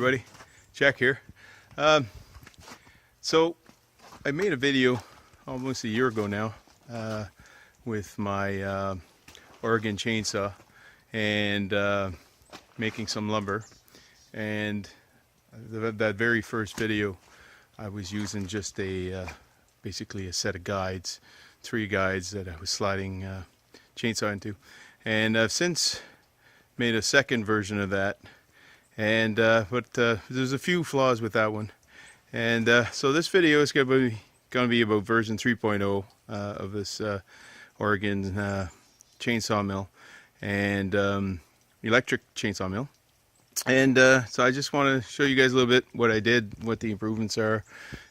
everybody, Jack here. So I made a video almost a year ago now with my Oregon chainsaw and making some lumber, and that very first video I was using just basically a set of guides, 3 guides that I was sliding chainsaw into, and I've since made a second version of that, and but there's a few flaws with that one, and so this video is going to be about version 3.0 of this Oregon chainsaw mill and electric chainsaw mill. And so I just want to show you guys a little bit what I did, what the improvements are,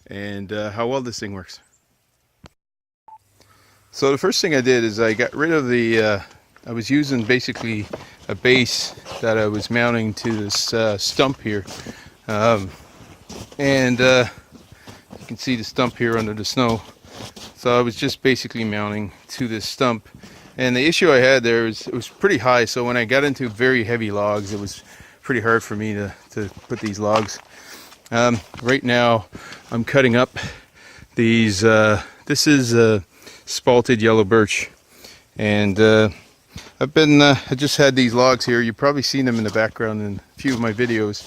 and how well this thing works. So the first thing I did is I got rid of the I was using basically a base that I was mounting to this stump here, and you can see the stump here under the snow. So I was just basically mounting to this stump, and the issue I had there is it was pretty high, so when I got into very heavy logs it was pretty hard for me to put these logs. Right now I'm cutting up these, this is spalted yellow birch, and I just had these logs here. You've probably seen them in the background in a few of my videos.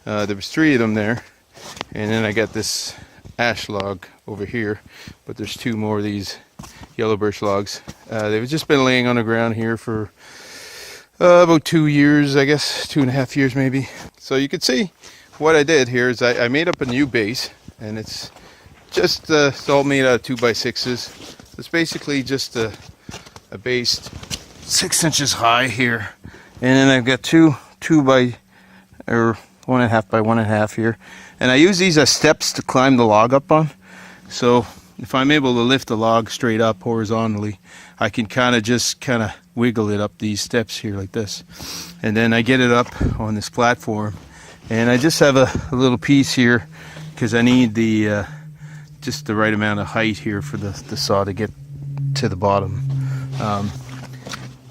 There was 3 of them there, and then I got this ash log over here, but there's 2 more of these yellow birch logs. They've just been laying on the ground here for about 2 years, I guess, 2.5 years maybe. So you can see what I did here is I made up a new base, and it's just it's all made out of 2x6s. It's basically just a base 6 inches high here, and then I've got 1.5 by 1.5 here, and I use these as steps to climb the log up on. So if I'm able to lift the log straight up horizontally, I can kind of wiggle it up these steps here like this, and then I get it up on this platform, and I just have a little piece here because I need the just the right amount of height here for the saw to get to the bottom.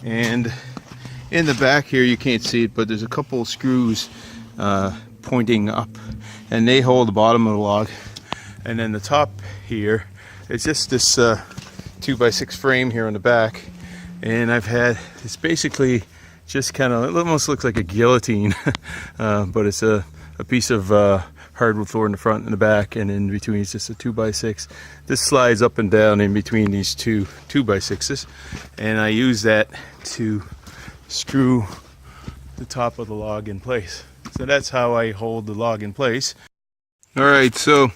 And in the back here you can't see it, but there's a couple of screws pointing up, and they hold the bottom of the log, and then the top here it's just this 2x6 frame here on the back, and it's basically just kind of, it almost looks like a guillotine but it's a piece of hardwood floor in the front and the back, and in between it's just a 2x6. This slides up and down in between these 2x6s, and I use that to screw the top of the log in place. So that's how I hold the log in place. Alright, so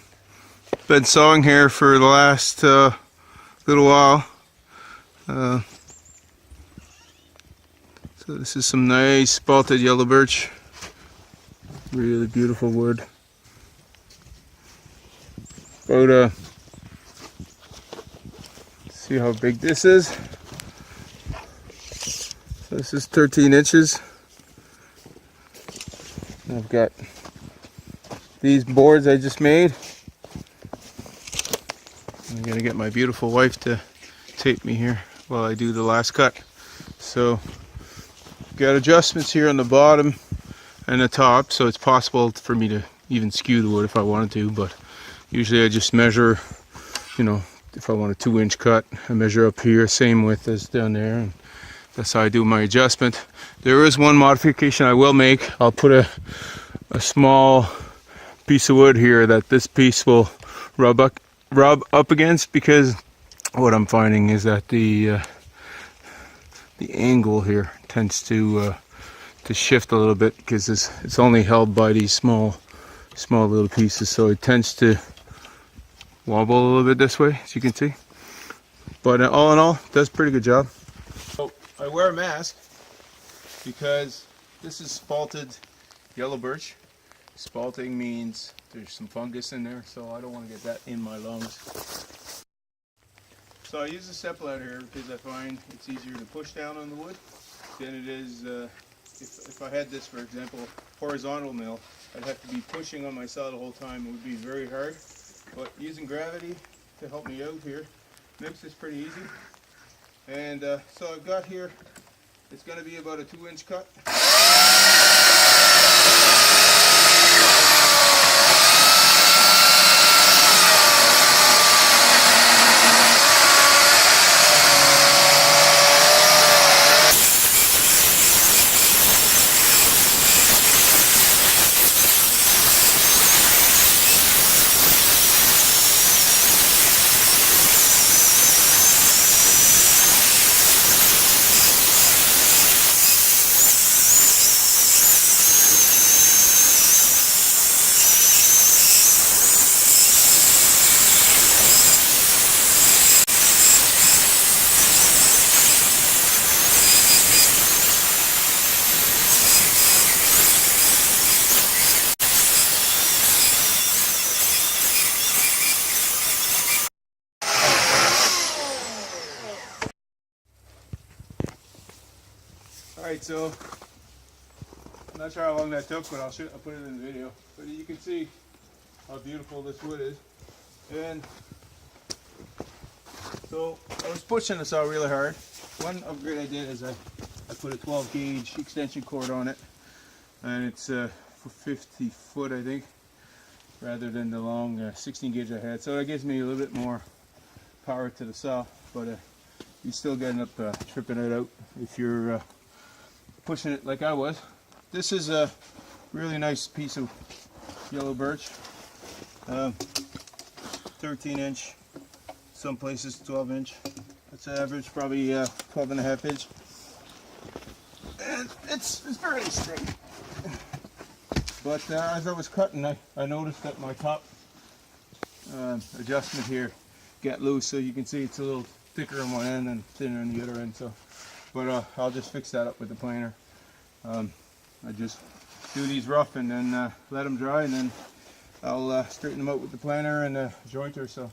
been sawing here for the last little while. So this is some nice spalted yellow birch, really beautiful wood. About see how big this is. So this is 13 inches. And I've got these boards I just made. I'm gonna get my beautiful wife to tape me here while I do the last cut. So got adjustments here on the bottom and the top, so it's possible for me to even skew the wood if I wanted to, but usually I just measure, you know, if I want a 2-inch cut, I measure up here, same width as down there, and that's how I do my adjustment. There is one modification I will make. I'll put a small piece of wood here that this piece will rub up against, because what I'm finding is that the angle here tends to shift a little bit, because it's only held by these small little pieces, so it tends to wobble a little bit this way, as you can see. But all in all, does a pretty good job. So I wear a mask because this is spalted yellow birch. Spalting means there's some fungus in there, so I don't want to get that in my lungs. So I use a step ladder here because I find it's easier to push down on the wood than it is if I had this, for example, horizontal mill. I'd have to be pushing on my saw the whole time. It would be very hard. But using gravity to help me out here makes this pretty easy. And so I've got here, it's going to be about a 2-inch cut. Alright, so I'm not sure how long that took, but I'll put it in the video. But you can see how beautiful this wood is. And so I was pushing the saw really hard. One upgrade I did is I put a 12 gauge extension cord on it, and it's for 50 foot I think, rather than the long 16 gauge I had. So that gives me a little bit more power to the saw, but you still get up tripping it out if you're pushing it like I was. This is a really nice piece of yellow birch, 13 inch, some places 12 inch. That's average, probably 12 and a half inch. And it's fairly straight. But as I was cutting, I noticed that my top adjustment here got loose, so you can see it's a little thicker on one end and thinner on the other end. So, but I'll just fix that up with the planer. I just do these rough and then let them dry, and then I'll straighten them out with the planer and the jointer. So,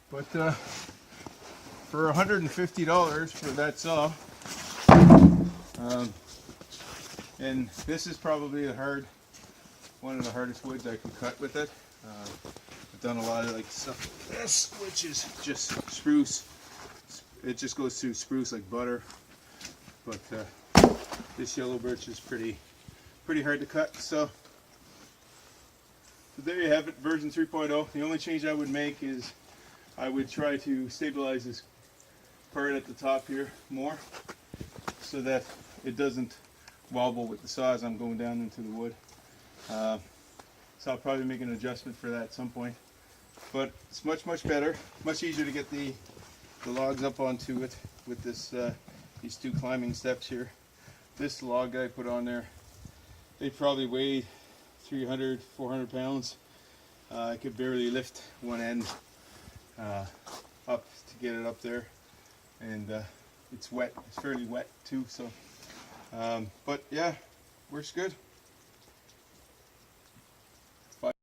but for $150 for that saw, and this is probably one of the hardest woods I could cut with it. I've done a lot of like stuff like this, which is just spruce. It just goes through spruce like butter. But this yellow birch is pretty hard to cut. So there you have it, version 3.0. The only change I would make is I would try to stabilize this part at the top here more, so that it doesn't wobble with the saw as I'm going down into the wood. So I'll probably make an adjustment for that at some point. But it's much better, much easier to get the logs up onto it with this these two climbing steps here. This log I put on there, they probably weighed 300, 400 pounds. I could barely lift one end up to get it up there, and it's wet. It's fairly wet too. So, but yeah, works good.